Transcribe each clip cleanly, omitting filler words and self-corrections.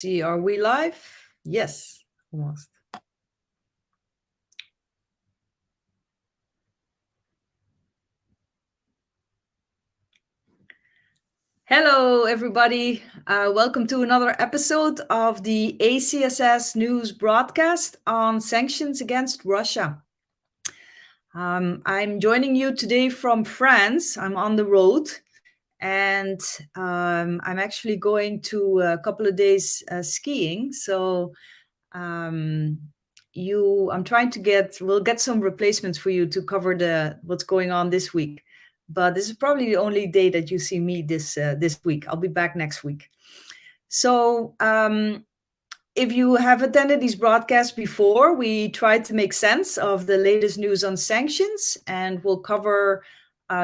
See, are we live? Yes, almost. Hello, everybody. Welcome to another episode of the ACSS News Broadcast on sanctions against Russia. I'm joining you today from France. I'm on the road, and I'm actually going to a couple of days skiing. So I'm trying to we'll get some replacements for you to cover what's going on this week. But this is probably the only day that you see me this week. I'll be back next week. So if you have attended these broadcasts before, we tried to make sense of the latest news on sanctions, and we'll cover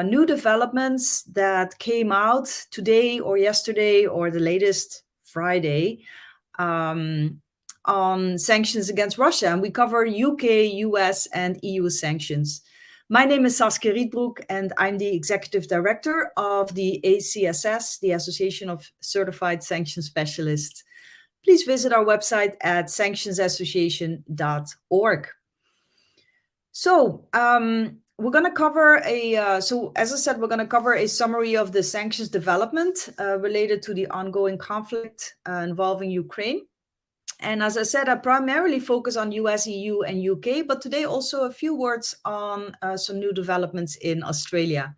new developments that came out today or yesterday or the latest Friday on sanctions against Russia. And we cover UK, US, and EU sanctions. My name is Saskia Rietbroek, and I'm the Executive Director of the ACSS, the Association of Certified Sanctions Specialists. Please visit our website at sanctionsassociation.org. So we're going to cover as I said, we're going to cover a summary of the sanctions development related to the ongoing conflict involving Ukraine. And as I said, I primarily focus on US, EU, and UK, but today also a few words on some new developments in Australia.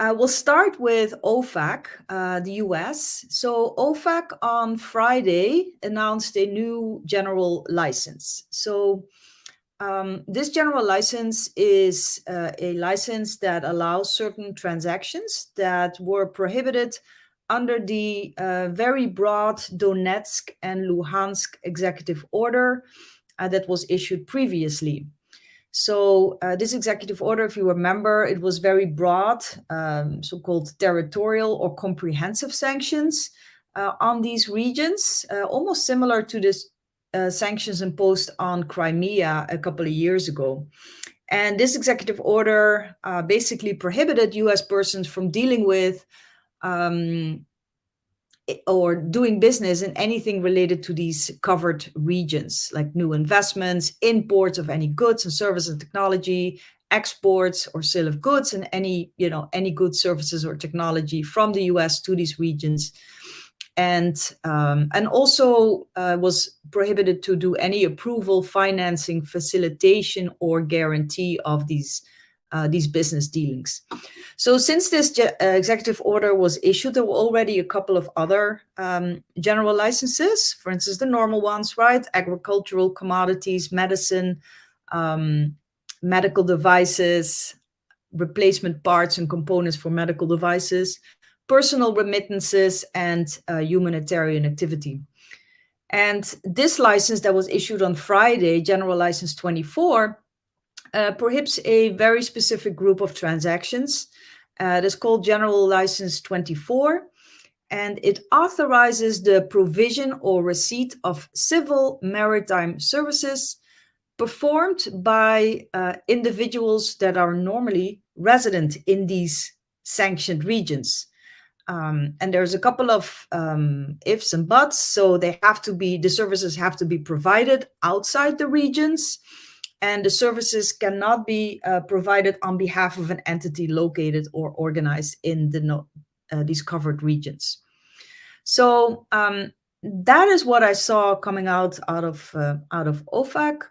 We'll start with OFAC, the US. So OFAC on Friday announced a new general license. So this general license is a license that allows certain transactions that were prohibited under the very broad Donetsk and Luhansk executive order that was issued previously. So this executive order, if you remember, it was very broad, so-called territorial or comprehensive sanctions on these regions, almost similar to this sanctions imposed on Crimea a couple of years ago. And this executive order basically prohibited US persons from dealing with or doing business in anything related to these covered regions, like new investments, imports of any goods and services and technology, exports or sale of goods, and any goods, services, or technology from the US to these regions. And also was prohibited to do any approval, financing, facilitation, or guarantee of these business dealings. So since this executive order was issued, there were already a couple of other general licenses, for instance, the normal ones, right? Agricultural commodities, medicine, medical devices, replacement parts and components for medical devices, personal remittances, and humanitarian activity. And this license that was issued on Friday, General License 24, prohibits a very specific group of transactions. That's called General License 24, and it authorizes the provision or receipt of civil maritime services performed by individuals that are normally resident in these sanctioned regions. And there's a couple of ifs and buts. So the services have to be provided outside the regions, and the services cannot be provided on behalf of an entity located or organized in these covered regions. So that is what I saw coming out of OFAC.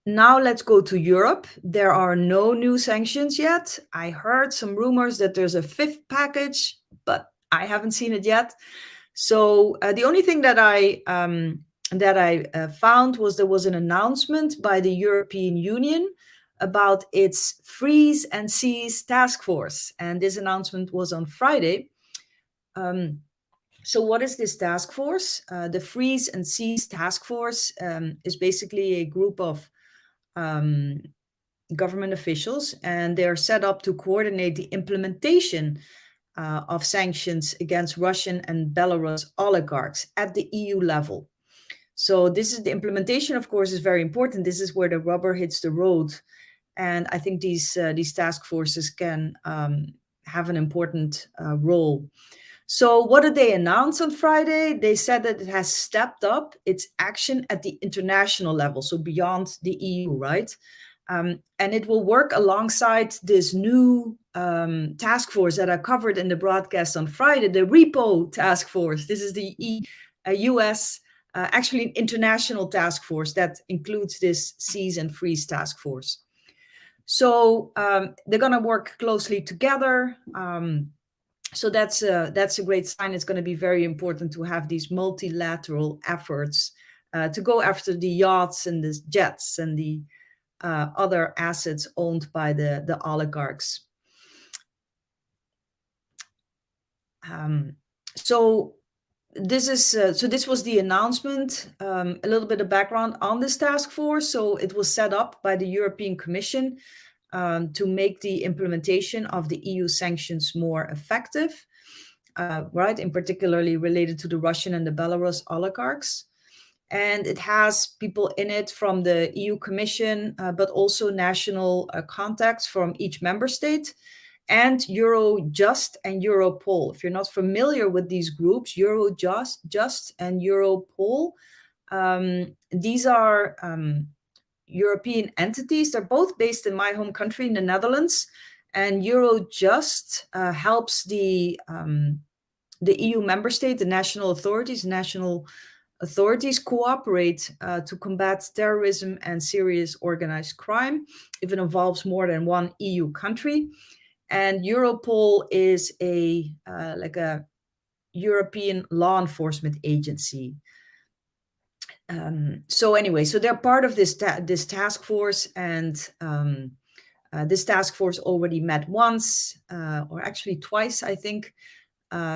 Now let's go to Europe. There are no new sanctions yet. I heard some rumors that there's a fifth package, but I haven't seen it yet. So the only thing that I found was there was an announcement by the European Union about its Freeze and Seize task force. And this announcement was on Friday. So what is this task force? The Freeze and Seize task force is basically a group of government officials, and they are set up to coordinate the implementation of sanctions against Russian and Belarus oligarchs at the EU level. So this is the implementation, of course, is very important. This is where the rubber hits the road. And I think these task forces can have an important role. So what did they announce on Friday? They said that it has stepped up its action at the international level, so beyond the EU, right? And it will work alongside this new task force that I covered in the broadcast on Friday, the Repo Task Force. This is the US, actually an international task force that includes this Seize and Freeze Task Force. So they're going to work closely together. So that's a great sign. It's going to be very important to have these multilateral efforts to go after the yachts and the jets and the other assets owned by the oligarchs. So this was the announcement. A little bit of background on this task force. So it was set up by the European Commission to make the implementation of the EU sanctions more effective, right? In particularly related to the Russian and the Belarus oligarchs. And it has people in it from the EU Commission, but also national contacts from each member state, and Eurojust and Europol. If you're not familiar with these groups, Eurojust and Europol, these are European entities. They're both based in my home country, in the Netherlands. And Eurojust helps the EU member state, the national authorities cooperate to combat terrorism and serious organized crime if it involves more than one EU country. And Europol is like a European law enforcement agency. So anyway, so they're part of this task force, and this task force already met once, or actually twice, I think.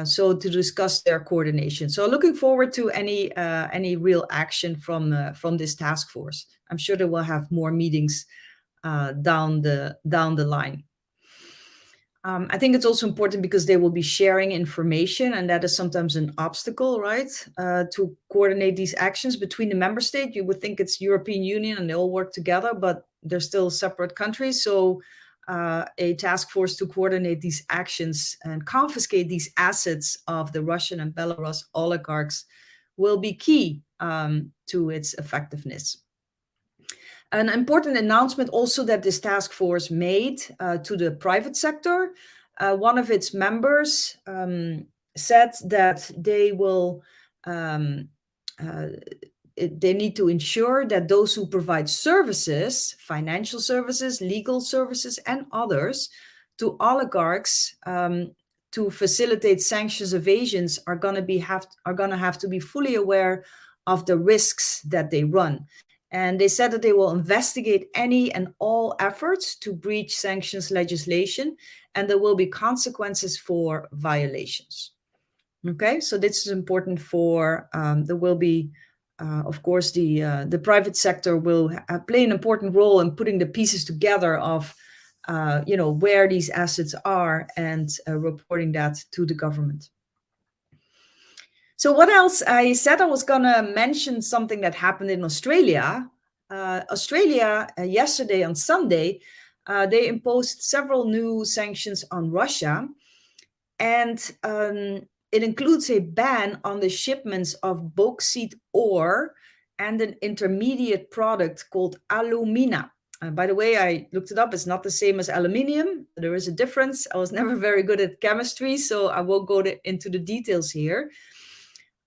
So to discuss their coordination. So looking forward to any real action from this task force. I'm sure they will have more meetings down the line. I think it's also important because they will be sharing information, and that is sometimes an obstacle, right? To coordinate these actions between the member state. You would think it's European Union and they all work together, but they're still separate countries. So a task force to coordinate these actions and confiscate these assets of the Russian and Belarus oligarchs will be key to its effectiveness. An important announcement also that this task force made to the private sector. One of its members said that they will they need to ensure that those who provide services, financial services, legal services, and others to oligarchs to facilitate sanctions evasions are going to have to be fully aware of the risks that they run. And they said that they will investigate any and all efforts to breach sanctions legislation, and there will be consequences for violations. Okay, so this is important for, there will be, of course, the private sector will play an important role in putting the pieces together of, where these assets are and reporting that to the government. So what else? I said I was going to mention something that happened in Australia. Australia, yesterday on Sunday, they imposed several new sanctions on Russia. And it includes a ban on the shipments of bauxite ore and an intermediate product called alumina. By the way, I looked it up. It's not the same as aluminium. There is a difference. I was never very good at chemistry, so I won't go into the details here.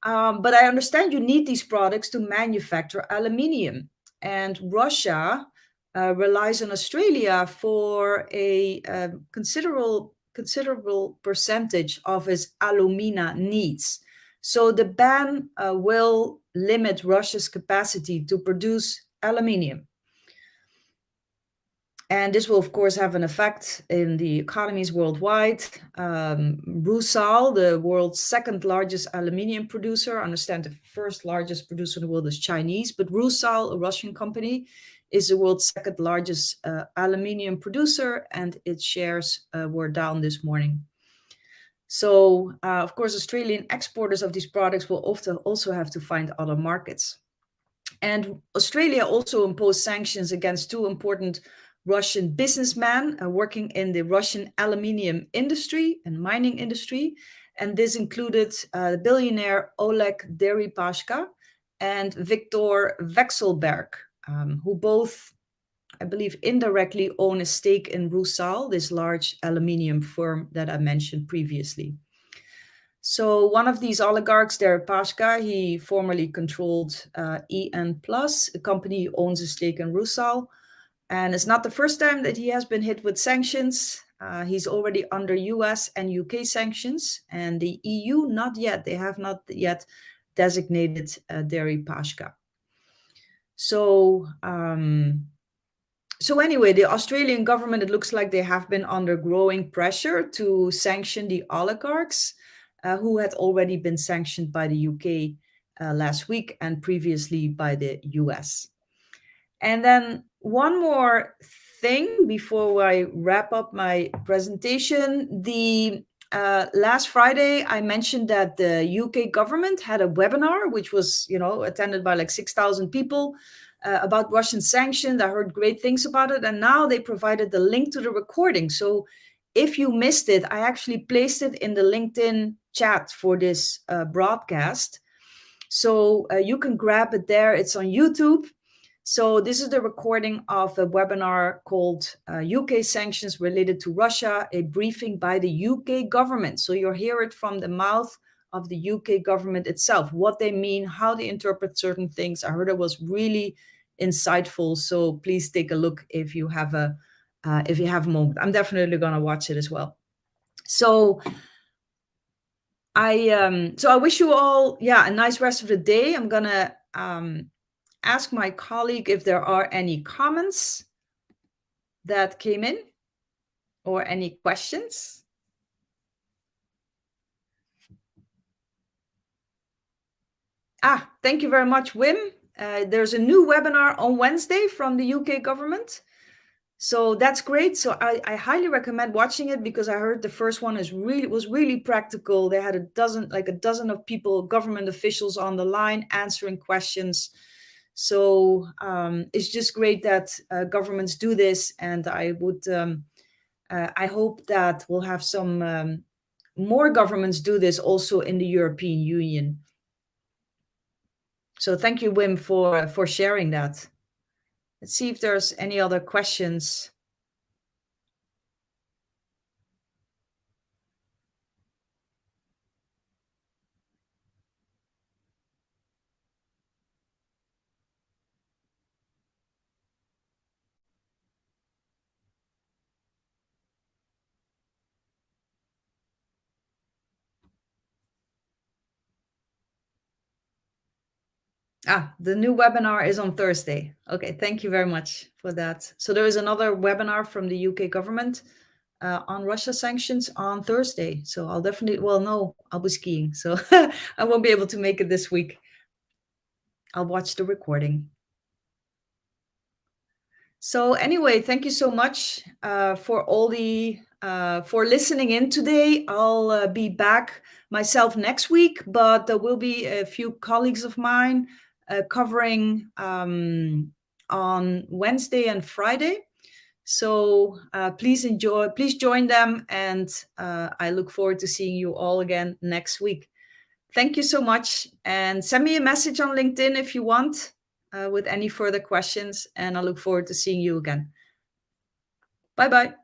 But I understand you need these products to manufacture aluminium. And Russia relies on Australia for a considerable percentage of its alumina needs. So the ban will limit Russia's capacity to produce aluminium. And this will, of course, have an effect in the economies worldwide. Rusal, the world's second largest aluminium producer, I understand the first largest producer in the world is Chinese, but Rusal, a Russian company, is the world's second largest aluminium producer, and its shares were down this morning. So, of course, Australian exporters of these products will often also have to find other markets. And Australia also imposed sanctions against two important Russian businessmen working in the Russian aluminium industry and mining industry. And this included the billionaire Oleg Deripaska and Viktor Vekselberg, who both, I believe, indirectly own a stake in Rusal, this large aluminium firm that I mentioned previously. So one of these oligarchs, Deripaska, he formerly controlled EN Plus, a company who owns a stake in Rusal. And it's not the first time that he has been hit with sanctions. He's already under US and UK sanctions, and the EU not yet. They have not yet designated Deripaska. So anyway, the Australian government, it looks like they have been under growing pressure to sanction the oligarchs who had already been sanctioned by the UK last week and previously by the US. And then one more thing before I wrap up my presentation. Last Friday, I mentioned that the UK government had a webinar, which was, attended by like 6,000 people about Russian sanctions. I heard great things about it. And now they provided the link to the recording. So if you missed it, I actually placed it in the LinkedIn chat for this broadcast. So you can grab it there. It's on YouTube. So this is the recording of a webinar called UK Sanctions Related to Russia, a briefing by the UK government. So you'll hear it from the mouth of the UK government itself, what they mean, how they interpret certain things. I heard it was really insightful. So please take a look if you have a moment. I'm definitely going to watch it as well. So I wish you all, a nice rest of the day. I'm going to ask my colleague if there are any comments that came in or any questions. Thank you very much, Wim. There's a new webinar on Wednesday from the UK government. So that's great. So I highly recommend watching it because I heard the first one was really practical. They had a dozen of people, government officials on the line answering questions. So it's just great that governments do this, and I hope that we'll have some more governments do this also in the European Union. So thank you, Wim, for sharing that. Let's see if there's any other questions. The new webinar is on Thursday. Okay, thank you very much for that. So there is another webinar from the UK government on Russia sanctions on Thursday. So I'll definitely, I'll be skiing. So I won't be able to make it this week. I'll watch the recording. So anyway, thank you so much for listening in today. I'll be back myself next week, but there will be a few colleagues of mine covering on Wednesday and Friday. So please join them, and I look forward to seeing you all again next week. Thank you so much, and send me a message on LinkedIn if you want with any further questions, and I look forward to seeing you again. Bye-bye.